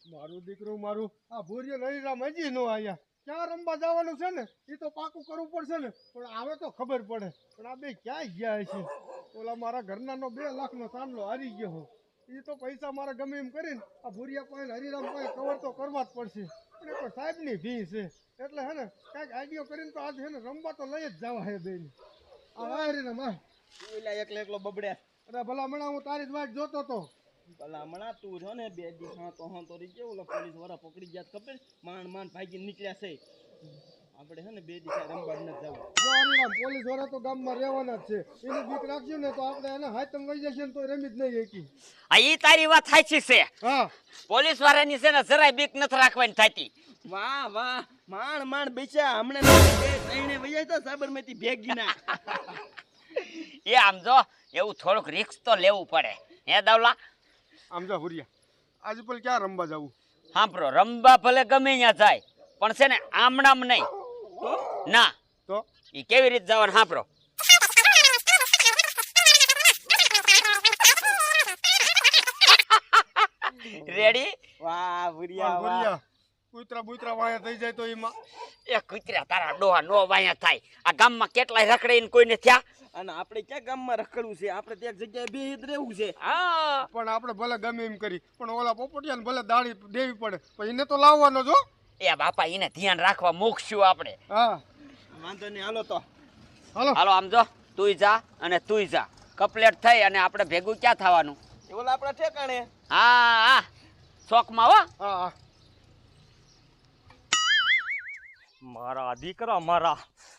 મારું દીકરું મારું આ ભૂરિયો નરીરામ હજી નો આયા ક્યાં રમવા જવાનું છે ને એ તો પાકું કરવું પડશે ને પણ આવે તો ખબર પડે પણ આ બે ક્યાંય ગયા છે ઓલા મારા ઘરનાનો 2 લાખનો ચાંદલો હારી ગયો હો એ તો પૈસા મારા ગમે એમ કરીને આ ભૂરિયા પાસે હરિરામ પાસે કવર તો કરવા જ પડશે પણ એ તો સાહેબની ભી છે એટલે હે ને કાંઈક આઈડિયો કરીને તો આજે હે ને રમવા તો લઈ જ જવા હે બેન આ હરિરામ આ ઓલા એકલો બબડ્યા અરે ભલા મણા હું તારી જ વાટ જોતો તો ભલા મણા તું છો ને 2 દી હા તો રહી ગયો ઓલા પોલીસ વાળા પકડી ગયા ખબર માંડ ભાગી નીકળ્યા છે આપણે હે ને 2 દી રમવા ન જાવ જો હરિરામ પોલીસ વાળા તો ગામમાં રહેવાના જ છે એને બીક રાખશું ને તો આપણે એને હાથમ વહી જશે ને તો રમી જ નહીં એકી આ ઈ તારી વાત સાચી છે હા પોલીસ વાળાની છે ને જરાય બીક નથી રાખવાની થતી વાહ વાહ માંડ બેચા હમણે ત્રણે વૈયા તો સાબરમતી ભેગી ના એ આમ જો એવું થોડુંક રિસ્ક તો લેવું પડે હે દાવલા આમ જા ભૂરિયા આજે પણ ક્યાં રમવા જવું સાંભળો રમવા ભલે ગમે ત્યાં જાય પણ છે ને આમણામ નહીં ના તો એ કેવી રીતે જવાનું સાંભળો રેડી વાહ ભુરિયા ભૂરિયા કૂતરા બુતરા વાયા થઈ જાય તો એમાં એ કુતરા તારા ડોહા નો વાયા થાય આ ગામમાં કેટલાય રખડીને કોઈને થયા અને આપણે ક્યાં ગામમાં રખડવું છે આપણે ત્યાં જગ્યાએ બેહીત રહેવું છે હા પણ આપણે ભલે ગમે એમ કરી પણ ઓલા પોપટિયાને ભલે દાડી દેવી પડે પણ એને તો લાવવાનો જો એ બાપા એને ધ્યાન રાખવા મૂકશું આપણે હા વાંધો નહીં હાલો તો હાલો હાલો આમ જો તુંય જા અને તુંય જા કપલેટ થઈ અને આપણે ભેગું ક્યાં થવાનું ઓલા આપણા ઠેકાણે હા હા શોખમાં હો હા હા મારા દીકરા મારા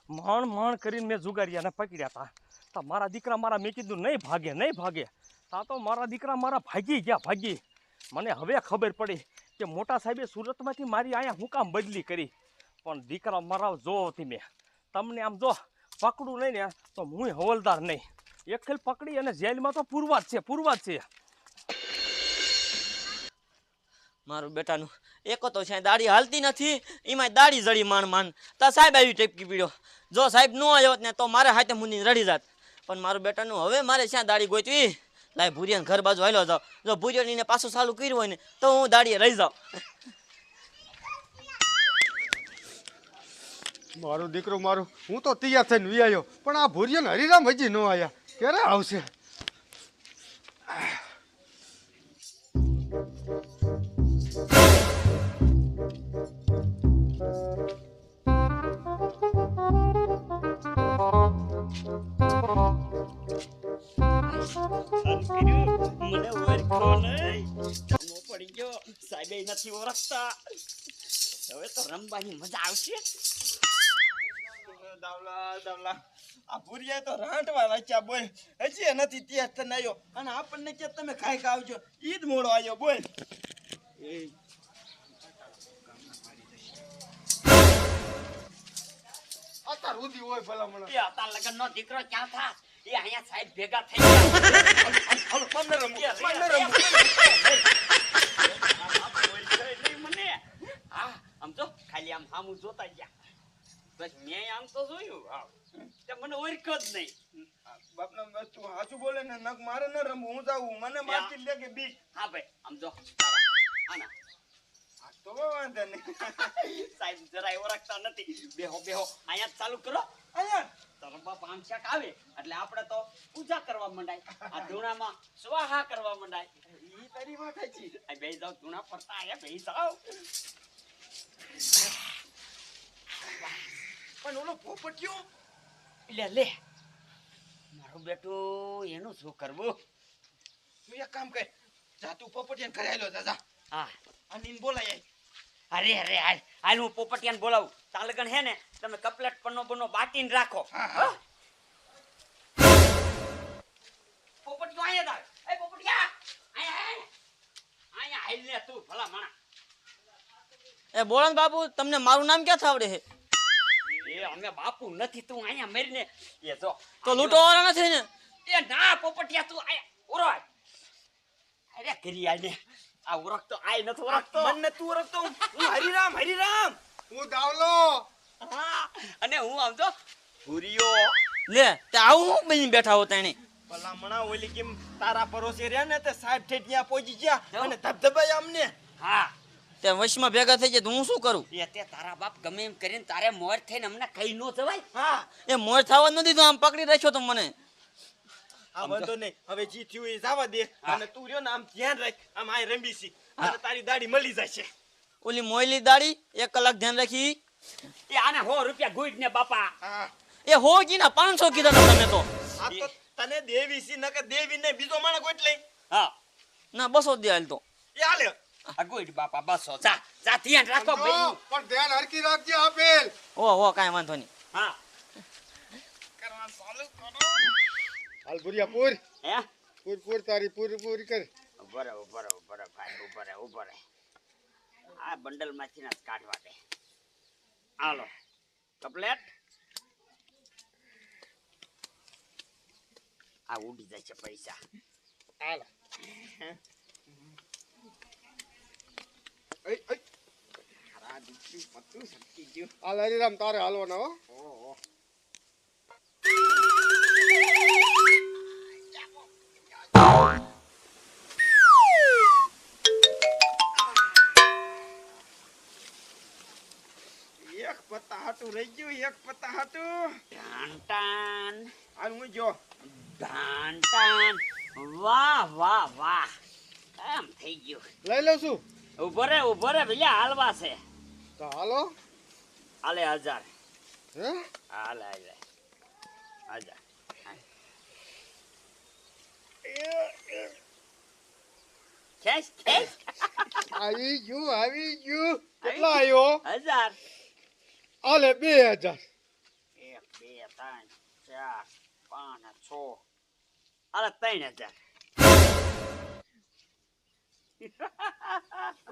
મણ કરીને મેં જુગારિયાને પકડ્યા હતા તો મારા દીકરા મારા મેં કીધું નહીં ભાગે તા તો મારા દીકરા મારા ભાગી મને હવે ખબર પડી કે મોટા સાહેબે સુરતમાંથી મારી અહીંયા હું કામ બદલી કરી પણ દીકરા મારા જોતી મેં તમને આમ જો પકડું નહીં ને તો હું હવલદાર નહીં એક ખેલ પકડી અને જેલમાં તો પૂરવા જ છે મારું બેટાનું એકો તો છે દાઢી હાલતી નથી એમાં દાઢી જડી માંડ તા સાહેબ આવી ટેપકી પીડ્યો જો સાહેબ ન આવ્યો ને તો મારે હાથે મુની રડી જાત પણ મારું બેટાનું હવે મારે શ્યાં દાઢી ગોતવી લાય ભૂરિયાને ઘર બાજુ હાલ્યો જાવ જો ભૂરિયાને પાછું ચાલુ કર્યું હોય ને તો હું દાઢીએ રહી જાઉં મારું દીકરું મારું હું તો તૈયાર થઈને વી આવ્યો પણ આ ભૂરિયો હરિરામ હજી ન આયા ક્યારે આવશે મને ઓળખો નહીં પડી ગયો સાહેબે નથી ઓળખતા હવે તો રમવાની મજા આવશે દાવલા આ ભુરિયા તો રાંટવા રાખ્યા બોલ હજી નથી ત્યાં તને આવ્યો અને આપણને કે તમે ખાઈ આવજો ઈ જ મોડો આવ્યો બોલ અત્યાર સુધી હોય ભલા મને એ હતા લગન નો દીકરો ક્યાં થા એ અહીંયા સાહેબ ભેગા થઈ ગયા મને હા આમ તો ખાલી આમ સામું જોતા ગયા બસ મેં આમ તો જોયું તે મને ઓળખ્યો જ નહીં બાપના વસ્તુ હાચું બોલે ને નક મારે ન રમવું હું જાઉં મને મારતી લે કે બી હા ભાઈ આમ જો આના તો વાંધો નહીં સાહેબ જરાય ઓળખતા નથી બેહો અહીંયા જ ચાલુ કરો અહીંયા તારો બાપ આમ શાક આવે એટલે આપણે તો પૂજા કરવા માંડાય આ ધૂણામાં સ્વાહા કરવા માંડાય ઈ તારી વાત છે આ બેહી જાવ ધૂણા ફરતા આયા બેહી જાવ પણ ઓલો પોપટિયો લે મારું બેટું એનું શું કરવું તું એક કામ કર જા તું પોપટિયાને ઘરે આલો જા હા અને બોલાય અરે હાલ હું પોપટિયાને બોલાવું તાલગણ હે ને તમે કપલેટ પન્નો બાટીને રાખો પોપટિયો આયા તાર એ પોપટિયા આયા હાલ ને તું ભલા માણા એ બોલો ને બાપુ તમને મારું નામ ક્યાં આવડે છે એ અમે બાપુ નથી તું અહીંયા મરીને એ જો તો લૂંટવાવાળા નથી ને એ ના પોપટિયા તું આયા ઉરો અરે કરી આને આ ઓળખતો આય નથી ઓળખતો મને તું ઓળખતો હું હરિરામ હું દાવલો હા અને હું આમ તો ભૂરિયો લે તે આવું બની બેઠા હો તને ભલામણા ઓલી કેમ તારા પરોસે રહ્યા ને તે સાહેબ ઠેઠ ત્યાં પહોંચી ગયા અને ધબધબાઈ અમને હા તે વશમાં ભેગા થઈ જાય તો હું શું કરું? એ તે તારા બાપ ગમે એમ કરીને તારે મોર થઈને અમને કઈ નો જવાય. હા એ મોર થવા ન દીધું, આમ પકડી રાખ્યો તો મને. આ વાંધો નહીં, હવે જી થયું એ જવા દે. અને તું રહ્યો ને આમ ધ્યાન રાખ, આમ આ રંબી છી અને તારી દાઢી મળી જશે. ઓલી મોયલી દાડી 1 કલાક ધ્યાન રાખી. એ આને 100 રૂપિયા ગુઈડ ને બાપા. હા એ હો કીના 500 કીધા તા તમે તો. આ તો તને દેવી છી નકર દેવી ને બીજો માણસ કોઈ લઈ. હા ના 200 દે હાલ તો. એ હાલે. આ ગુઈડ બાપા 200. જા જા ધ્યાન રાખો ભાઈ. પણ ધ્યાન હરકી રાખજે આપેલ. ઓ કાંઈ વાંધો નહીં. હા હાલ ભુરિયા પૂર હે પૂર તારી પૂરી કર. ઉભરે ભાઈ ઉભરે. આ બંડલ માંથી ના કાઢવા દે. હાલો કપલેટ. આ ઉડી જાય છે પૈસા. હાલ આ દીકરી પતું સટકી ગયું. હાલ હરિરામ તારે હાલવાના હો. ઓહો એક પત્તા હાટું રહી ગયું, એક પત્તા હાટું. ઢાંટાન હાલ હું જો ઢાંટાન. વાહ એમ થઈ ગયું. લઈ લઉં છું ઉભો રે ભઈલા હાલવા છે. તો હાલો. હાલે 1000. હે હાલે 1000. ખેંચ આવી ગયું કેટલા આવ્યો? 1000. હાલે 2000. 1 2 3 4 5 6. હાલે 3000.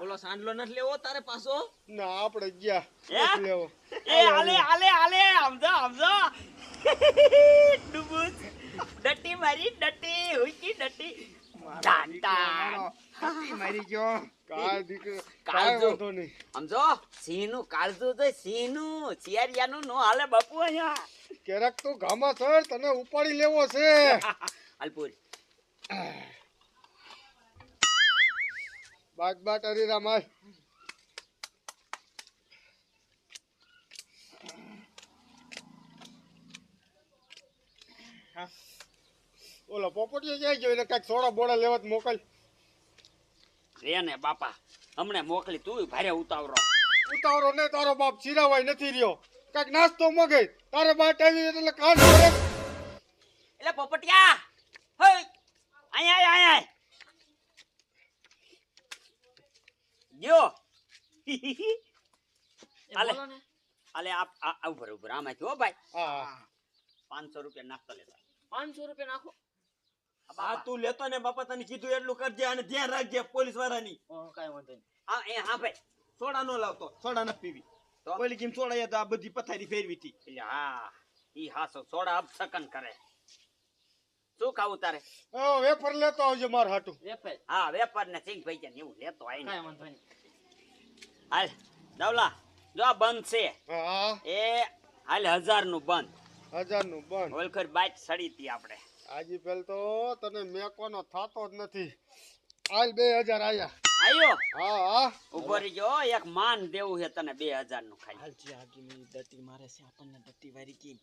ઓલો સાંડલો નથી લેવો તારે પાછો? ના આપણે ગયા હે? નથી લેવો. એ હાલે સમજો. ડુબુસ ડટી મારી ડટી હુઈકી ડટી. ઢાંટાન. મારી ગયો. કાંઈ દીકરો કાળજો. કાંઈ વાંધો નહીં. સમજો સિંહનું કાળજું તો સિંહનું ચિયારિયાનું નો હાલે બાપુ અહીંયા. ક્યારેક તો ગામા સર તને ઉપાડી લેવો છે. અલ્પુર બાટ હરિરામ હાલ. ઓલો પોપટીયો જાય ગયો એને કાંઈક સોડા બોડા લેવા જ મોકલ. રે ને બાપા હમણે મોકલી તું ભારે ઉતાવરો. ઉતાવળો ને તારો બાપ ચીરાવાય નથી રહ્યો. કાંઈક નાસ્તો મગે તારે બાટ આવી એટલે કાન કરે. એટલે પોપટિયા હઈ અહીંયા જો હાલે આપ ઉપર આમાંથી હો ભાઈ. હા 500 રૂપિયા નાખતો લેતા. 500 રૂપિયા નાખો. આ તું લેતો ને બાપા, તને કીધું એટલું કરજે અને ધ્યાન રાખજે પોલીસ વાળાની. કાંઈ વાંધો નહીં. હા ભાઈ સોડા નો લાવતો, સોડા ન પીવી. તો? ઓલી કેમ સોડા તો આ બધી પથારી ફેરવી હતી. એટલે હા ઈ હાસો સોડા અપસકન કરે. શું ખાવું તારે? વેફર લેતો આવજો માર હાટું. વેપાર હા વેપાર ને સિંગ ભાઈ જાય એવું લેતો આવીને. કાંઈ વાંધો નહીં. હાલ દવલા જો આ બંધ છે હા એ હાલ 1000 નું બંધ. 1000 નું બંધ. ઓલખર બાઈક સડી હતી આપણે. આજી પેલ તો તને મેકવાનો થાતો જ નથી. હાલ 2000 આયા. આયો હા ઉભો રહીજો એક માન દેવું છે તને 2000 નું ખાલી. હાલજી આગીની દટી મારે છે, આપણને દટી વારી કી.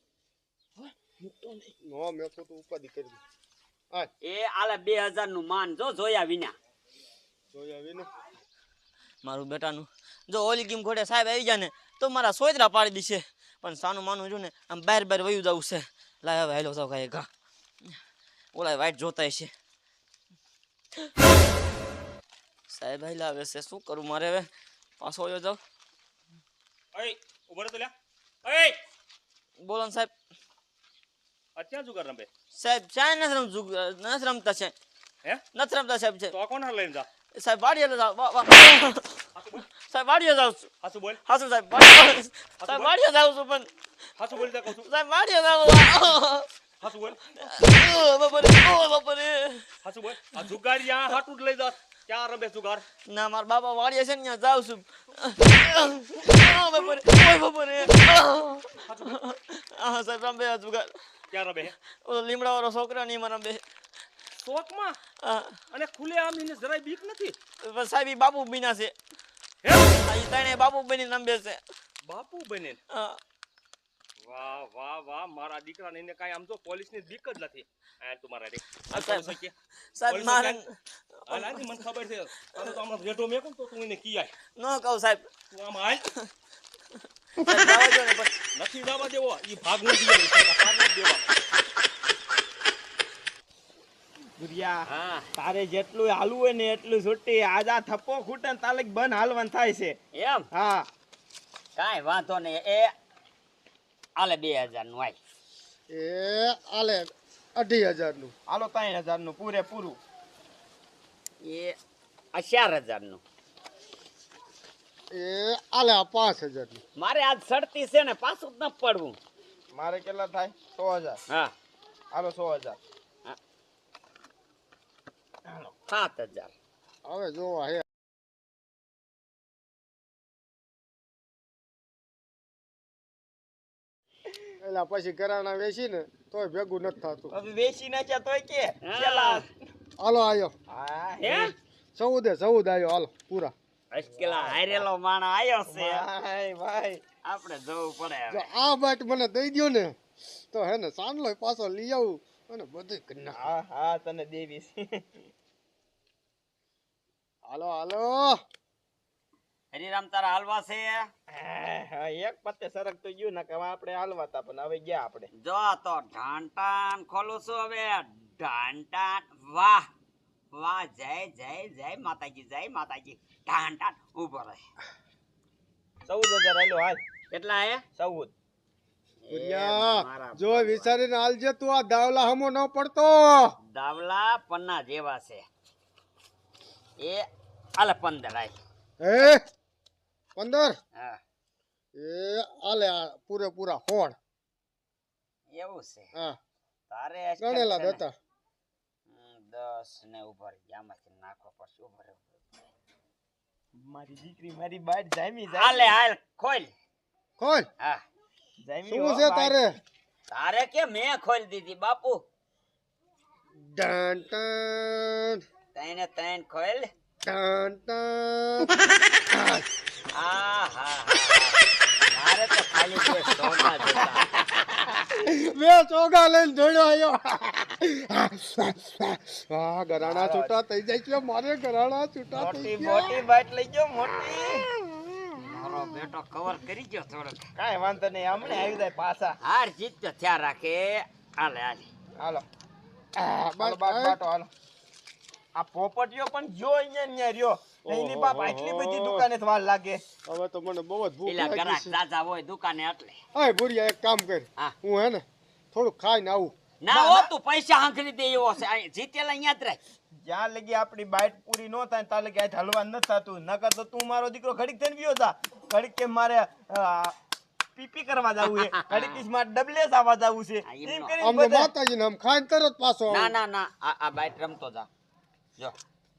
નો મેકો તો ઉપાધિ કરી દે. હાલ એ આલે 2000 નું માન જો જોયા વિના. જોયા વિને મારું બેટાનું જો ઓલી ગીમ ઘોડે સાહેબ આવી જાય ને તો મારા સોયત્રા પાડી દીશે. પણ સાનું માનું જો ને આમ બહાર વયું જવું છે. લાય હવે હેલો જાવ કાંઈ ઘા ઓલા વાઈટ જોતા છે. સાહેબ હાઈલા આવે છે, શું કરું મારે હવે? પાછો વયો જાવ. અય ઉભો રહે તો લ્યા. અય બોલો ને સાહેબ. અત્યારે જુગાર રમે સાહેબ ચાય નથી રમતા છે. હે નથી રમતા સાહેબ છે. તો આ કોણ હાલ લઈને જા? સાહેબ વાડીએ જાવ. સાહેબ વાડીએ જાવ છું. હાસુ બોલ, હાસુ સાહેબ સાહેબ વાડીએ જાવ છું પણ હાસુ બોલી જા કહું છું. સાહેબ વાડીએ જાવ. હાસુ બોલ, બાપરે હાસુ બોલ. આ જુગારિયા હાટું જ લઈ જા. ક્યાં રમે જુગાર? ના મારા બાપા વાડીએ છે ને ત્યાં જાવ છું. બાપરે બાપરે હા સાહેબ રમે જુગાર. ક્યાં રમે? ઓલો લીમડા વાળો છોકરા નહીં મારા બે શોખમાં અને ખુલે આમ એને જરાય બીક નથી. સાહેબ ઈ બાપુ બીના છે. આ ઈ ત્રણેય બાપુ બની નંબે છે. બાપુ બને હા. વાહ વાહ વાહ મારા દીકરાને એને કાંઈ આમ તો પોલીસની બીક જ નથી આ તમારા રે આ સાહેબ, સાહેબ પોલીસ મારે હાલ હાલ મને ખબર છે તારે તો આમાં રેટો મેકું તો તું એને કિયાય ન કહું સાહેબ. તું આમ હાલ સાહેબ જવા દો ને પણ નથી જવા દેવો ઈ ભાગ નથી દેવો પાર નથી દેવા ગુરિયા હા તારે જેટલું હાલવું હોય ને એટલું છૂટી આજ આ થપ્પો ખૂટે ને તાલે બંધ હાલવાનું થાય છે. એમ હા કાંઈ વાંધો નહીં એ આલે 2000 નું આય એ આલે 2,500 નું. હાલો 3,000 નું પૂરેપૂરું. એ આ 4000 નું એ આલે 5,000 નું. મારે આજ સડતી છે ને પાછું જ ન પડવું મારે કેટલા થાય? 100,000. હા હાલો 100,000. 7000 હવે જોવા હે એલા પછી કરાણા વેચી ને તોય ભેગું નથી થતું. હવે વેચી નાખ્યા તોય કે હા. પેલા હાલો આયો હા હે 14 આયો હાલો પૂરા. અશ્કેલા હારેલો માણા આયો છે ભાઈ ભાઈ આપણે જવું પડે જો હવે. આ બાટ મને દઈ દ્યો ને તો હે ને સાંજલો પાછો લઈ આવું અને બધું કરી નાખ. હા હા તને દેવીશ. હાલો હરિરામ તારા હાલવા છે હા એક પત્તે સરક તો ગયું ને કે હવે આપણે હાલવાતા પણ હવે ગયા આપણે. જો તો ઢાંટાન ખોલું છું હવે ઢાંટાન વાહ વાહ જય જય જય માતાજી ઢાંટાન ઉભો રહે 14,000 હાલો હાલ. કેટલા હે 14. ગુરિયા જો વિચારીને હાલજે તું આ દાવલા હમો ન પડતો. દાવલા પન્ના જેવા છે એ આલે 15 આય હે 15 હા એ આલે આ પૂરેપૂરા 16. એવું છે હા તારે ગણેલા જ હતા. 10 ને ઉભર આમાંથી નાખવા પડશે ઉભર મારી દીકરી મારી બાટ જામી હાલે હાલ ખોલ ખોલ હા જામી શું છે તારે? તારે કે મેં ખોલ દીધી બાપુ ડન ટન તને તૈન ખોલ ટન ટન. આ હા મારે તો ખાલી બે સોના જોતા બે ચોગા લઈને દોડ્યો આવ્યો. વાહ ગરાણા છૂટા થઈ જાય છે મારે ગરાણા છૂટા થઈ મોટી ગયા. મોટી બાટ લઈ ગયો મોટી. મારો બેટો કવર કરી ગયો થોડોક કાંઈ વાંધો નહીં હમણે આવી જાય પાછા. હાર જીત તો થયા રાખે હાલે હાલે હાલો આ હાલો બસ બાટ બાટો હાલો. આ પોપટીયો પણ જો અહીંયા ને અહીંયા રહ્યો. એની બાપ આટલી બધી દુકાને જ વાર લાગે. હવે તો મને બહુ જ ભૂખ પેલા લાગી ગરાક છે. તાજા હોય દુકાને એટલે અય ભુરિયા એક કામ કર હા. હું હે ને થોડું ખાઈને આવું. ના હો તું પૈસા હાંકરી દે એવો છે આ જીતેલા અહીંયા જ રહે જ્યાં લગી આપણી બાઇટ પૂરી ન થાય ત્યાં લગી આજ હલવા ન થતું. નકર તો તું મારો દીકરો ઘડીક થઈને ગયો તા. ઘડીક કે મારે પીપી કરવા જવું છે, ઘડીક ઈસ મારે ડબલે જવા જવું છે. હા, એમ એમ નો. કરીને અમને બધા માતાજીને આમ ખાઈને તરત પાછો ના આવું. ના ના આ બાઈટ રમતો જા જો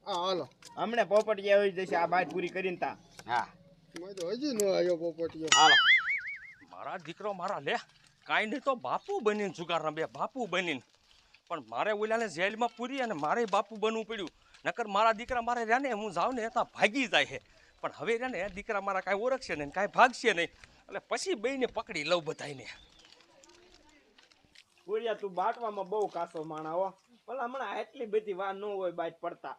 હા હાલો હમણે પોપટીયા આવી જશે આ બાઇટ પૂરી કરીને તા. હા મેં તો હજી નો આવ્યો પોપટીયો. હાલો મારા દીકરો મારા લે કાંઈ નહીં તો બાપુ બનીને જુગાર રમે બાપુ બનીને પણ મારે ઓલાને જેલમાં પૂરી અને મારે બાપુ બનવું પડ્યું નકર મારા દીકરા મારે રહ્યા ને હું જાઉં ને ત્યાં ભાગી જાય છે પણ હવે રહ્યા ને દીકરા મારા કાંઈ ઓળખશે નહીં કાંઈ ભાગશે નહીં એટલે પછી બેયને પકડી લઉં બધાયને. પૂરિયા તું બાટવામાં બહુ કાસો માણા હો. ભલા હમણાં એટલી બધી વાર ન હોય બાઇટ પડતા.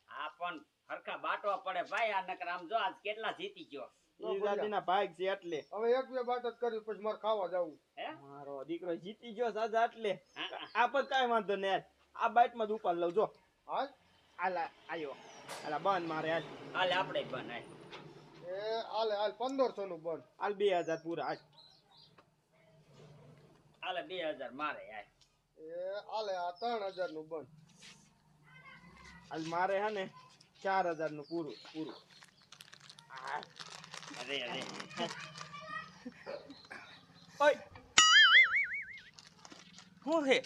આ પણ હરખા બાટવા પડે ભાઈ આ નકર આમ જો આજ કેટલા જીતી ગયો ઈ જાતિના ભાગ છે એટલે. હવે એક બે બાટ જ કરી પછી મારે ખાવા જવું. હે મારો દીકરો જીતી ગયો સાજા એટલે. હા. આ પણ કાંઈ વાંધો નહીં. આ બાઇટમાં જ ઉપાડ લઉં જો. હાલ આલા આયો આલા બંધ મારે હાલ. હાલે આપણે બનાય એ હાલે હાલ 1500 નું બંધ. હાલ 2000 પૂરા હાલ. હાલે 2000 મારે યાર એ હાલે આ 3000 નું બંધ. હાલ મારે હે ને 4000 નું પૂરું પૂરું. અરે અરે ઓય શું હે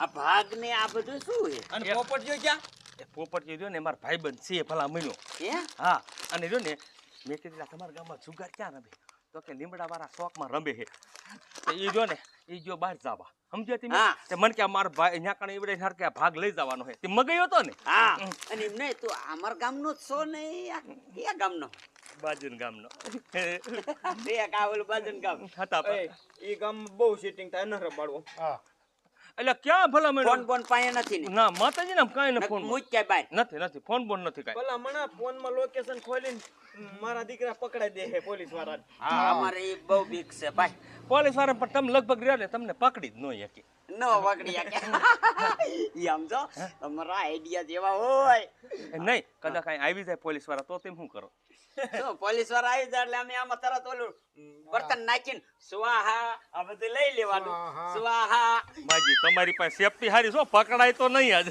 આ ભાગ ને આ બધું શું છે અને પોપટીયો ક્યાં? એ પોપટીયો રહ્યો ને મારા ભાઈબંધ છે ભલા મહિનો હે હા અને રહ્યો ને મેં કીધું "લા, તમારા ગામમાં જુગાર ક્યાં રમે તો તો કે લીમડા વાળા શોખમાં રમે છે એ જો ને એ જો બહાર જવા સમજ્યા તમે હા. તે મને કે મારા ભાઈ અહીંયા કણે એવડે હરકે ભાગ લઈ જવાનો છે તે મગાયો તો ને હા અને એમ નહીં તું અમાર ગામનો જ છો ને એ ગામનો બાજુન ગામનો એ કાવલ બાજન ગામ હતા પણ. એ ગામ બહુ સીટિંગ થાય ન રબાડવો. હા એટલે ક્યાં ભલા મને ફોન બોન પાયે નથી ને ના માતાજી ને કઈ ને ફોન મૂજ કે બાય નથી ફોન બોન નથી કઈ ભલા મને ફોનમાં લોકેશન ખોલીને મારા દીકરા પકડાઈ દે છે પોલીસ વાળા. હા અમારે એ બહુ બીક છે ભાઈ પોલીસ વાળા પણ તમે લગભગ રહ્યા ને તમને પકડી જ ન શકી નો વગડ્યા કે ઈ સમજો તમારા આઈડિયા જેવા હોય નહીં કદાચ કઈ આવી જાય પોલીસ વાળા તો તેમ શું કરો તો પોલીસ વાળા આવી જાય એટલે અમે આમાં તરત ઓલું બર્તન નાખીને સ્વાહા આ બધું લઈ લેવાનું સ્વાહા બાજી તમારી પાસે સેફટી હારી છો પકડાય તો નહીં આજ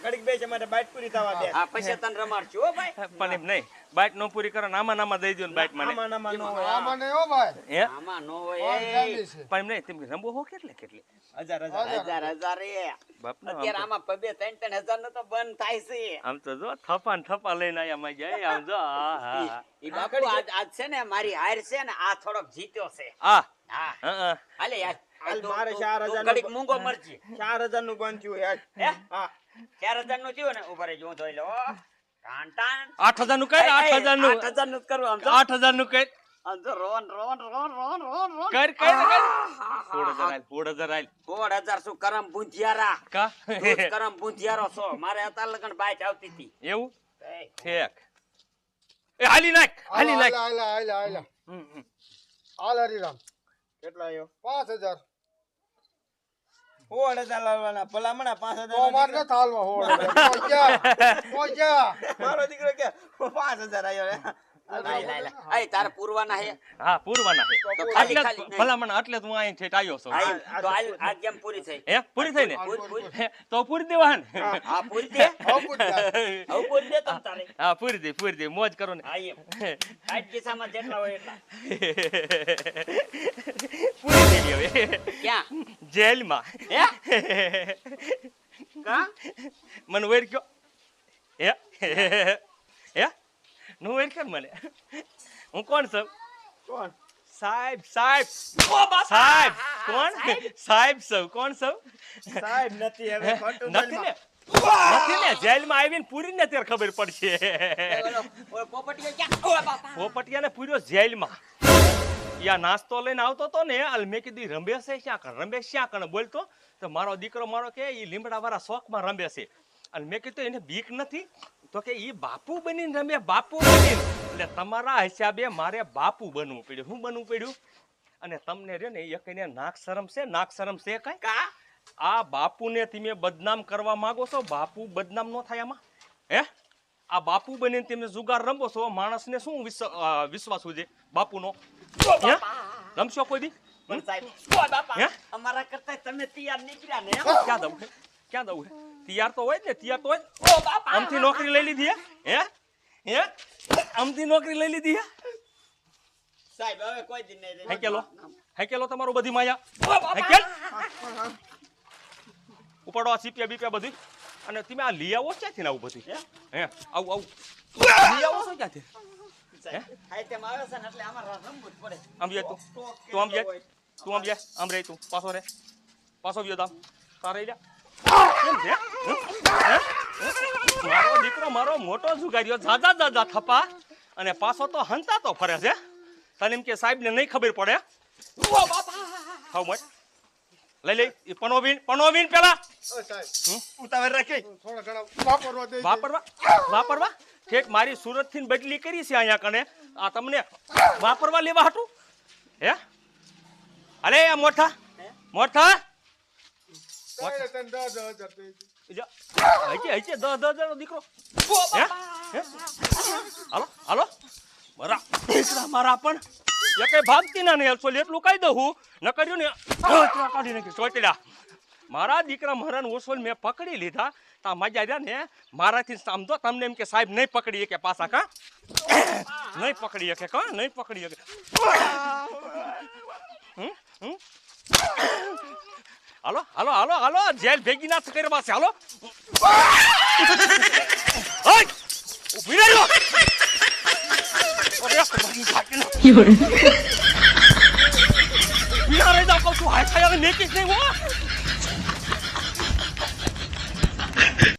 ઘડીક બે છે મારે બાઇટ પૂરી થવા દે. હા પછી તને રમાડશું હો ભાઈ પણ એમ નહીં બાઇટ નો પૂરી કરો ને આમાં દઈ દો ને બાઇટ મને આમાં નામાં નો હોય. આમાં નહીં હો ભાઈ હે આમાં નો ઓર હોય જાડી છે પણ એમ નહીં તેમ રમવો હો કેટલે હજાર હજાર એ બાપનો અત્યારે આમાં પબે 3,000 નો તો બંધ થાય છે આમ તો જો થપા ને થપા લઈને આયા માં જાય આમ જો આ ઈ બાપુ આજ છે ને મારી હાર છે ને આ થોડોક જીત્યો છે હા હા હાલે યાર હાલ મારે 4,000 નું ઘડીક મૂંગો મરજી 4,000 નું બનતું યાર. હે હા 4,000 નું થયું ને ઉપર જો જોઈ લો ટાણ ટાણ 8,000 નું કઈ 8,000 નું 8,000 નું કરવું આમ જો 8,000 નું કઈ આમ જો રોન કર 16,000 આલ 1,000 શું કરમ ભૂંધિયારા કા તું જ કરમ ભૂંધિયારો છો મારે અત્યારે લગન બાઈટ આવતી હતી એવું એ, ઠેક એ હાલી નાખ હાલા હાલ હરીરામ કેટલા આવ્યો? 5,000 16,000 લાવવાના. ભલા મને 5,000 તો અમારે ન થાલવા હો ગયા મારો દીકરો કે 5,000 આવ્યો રે. આય તારે પૂરવાના હે હા પૂરવાના છે તો ખાલી એટલે ખાલી ભલા મને એટલે હું અહીં ઠેઠ આવ્યો છું આય તો આ ગેમ પૂરી થઈ હે પૂરી થઈ ને પૂરી હે, તો પૂરી દેવા ને હા પૂરી દે હવે પૂરી દે તમ તારે હા પૂરી દે મોજ કરો ને હા એમ આજ કિસ્સામાં જેટલા હોય એટલા પૂરી દે હવે ક્યાં જેલમાં હે કા મને વેર કયો હે નો વેર કર મને હું કોણ છું કોણ? સાહેબ કોણ સાહેબ સૌ કોણ સૌ સાહેબ નથી હવે ખોટું નથી ને બોલમાં. નથી ને જેલમાં આવીને પૂરીને ત્યારે ખબર પડશે ઓલો પોપટીઓ ક્યાં ઓ બાપા પોપટિયાને પૂર્યો જેલમાં યા નાસ્તો લઈને આવતો તો ને અલ મેં કીધું રમેશ શ્યાં કણ બોલતો તો મારો દીકરો મારો કે ઈ લીમડા વાળા શોખમાં રમે છે અને મેં કીધું એને બીક નથી તો કે ઈ બાપુ બનીને રમે બાપુ બનીને એટલે તમારા હિસાબે મારે બાપુ બનવું પડ્યું શું બનવું પડ્યું અને તમને રે ને એકને નાક શરમ છે કઈ કા આ બાપુને તમે બદનામ કરવા માંગો છો બાપુ બદનામ ન થાય આમાં હે આ બાપુ બનીને તમે જુગાર રમો છો માણસને શું વિશ્વાસ હોય છે બાપુનો હે રમશો કોઈ દી પણ સાહેબ ઓ બાપા હે? અમારા કરતા તમે તૈયાર નીકળ્યા ને ક્યાં દઉં તૈયાર તો હોય ને તૈયાર તો હોય ઓ બાપા આમથી નોકરી લઈ લીધી હે આમથી નોકરી લઈ લીધી સાહેબ હવે કોઈ દી નહીં હેકેલો તમારું બધી માયા હેકેલ ઉપાડો આ સીપિયા બીપિયા બધી અને તમે આ લઈ આવો ક્યાંથી ને આવું બધું હે આવું લઈ આવો છો ક્યાંથી હા તેમ આવે છે ને એટલે અમારે રમવું જ પડે આમ જાય તું આમ જાય આમ રહે તું પાછો ગયો તામ તારે લ્યા કેમ છે હે? મારો દીકરો મારો મોટો જુગારીઓ જાજા થપા અને પાછો તો હંતા તો ફરે છે તને એમ કે સાહેબ ને નહીં ખબર પડે હાવ મોટ લઈ એ પનોવીન પેલા ઓ સાહેબ ઉતાવળ રાખી. થોડા ઘણા વાપરવા દે વાપરવા ઠેક મારી સુરત થી બદલી કરી છે અહીંયા કને આ તમને વાપરવા લેવા હતું હે અરે આ મોટા તને 10,000 દે હજી 10,000 નો દીકરો હે હાલો મારા પણ એકે ભાગતી ના ને એટલું કહી દઉં હું ન કર્યું ને કાઢી નાખી ચોટડા મારા દીકરા મારાને ઓછોલ મેં પકડી લીધા તા મજા રહ્યા ને મારાથી સમજો તમને એમ કે સાહેબ નહીં પકડી શકે પાછા કા નહીં પકડી શકે કા નહીં પકડી શકે હાલો જેલ ભેગી ના કરવા છે હાલો ઉભી રહ્યો ભાઈ સાહેબ હવે મેકીશ નહીં હો